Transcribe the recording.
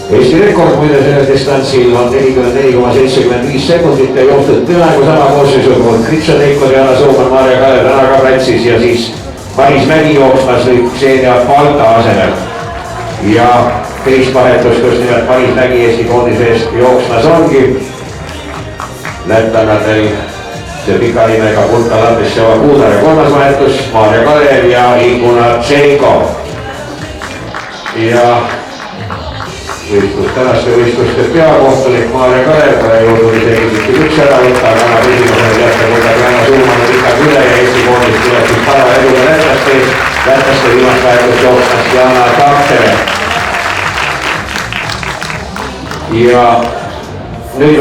Eesti rekord muide sellel distantsil on 44,75 sekundit ja joostud peaaegu sama koosseisu poolt Kritsa Teikos, Jana Sooman, Maarja Kalev täna ka platsis ja siis Maris Mägi jooksmas nüüd Xenia Balta asemel. Ja teist vahetust, kus nimelt Maris Mägi Eesti koondise eest jooksmas ongi. Lätlannatel see pika nimega Kulta Lampisjava Kuudar ja kolmas vahetus Maarja Kalev ja Iguna Tšenko. Ja tänaste võistluste peakohtunik Maarja Kalev jõudnud isegi üks ära võtta, aga annab esimesele teate, kuidas Jana Sooman on ikka üle ja Eesti koondis tuleb siis para eduga lätlaste viimast vahetust jooksmas Jana Taktere. Ja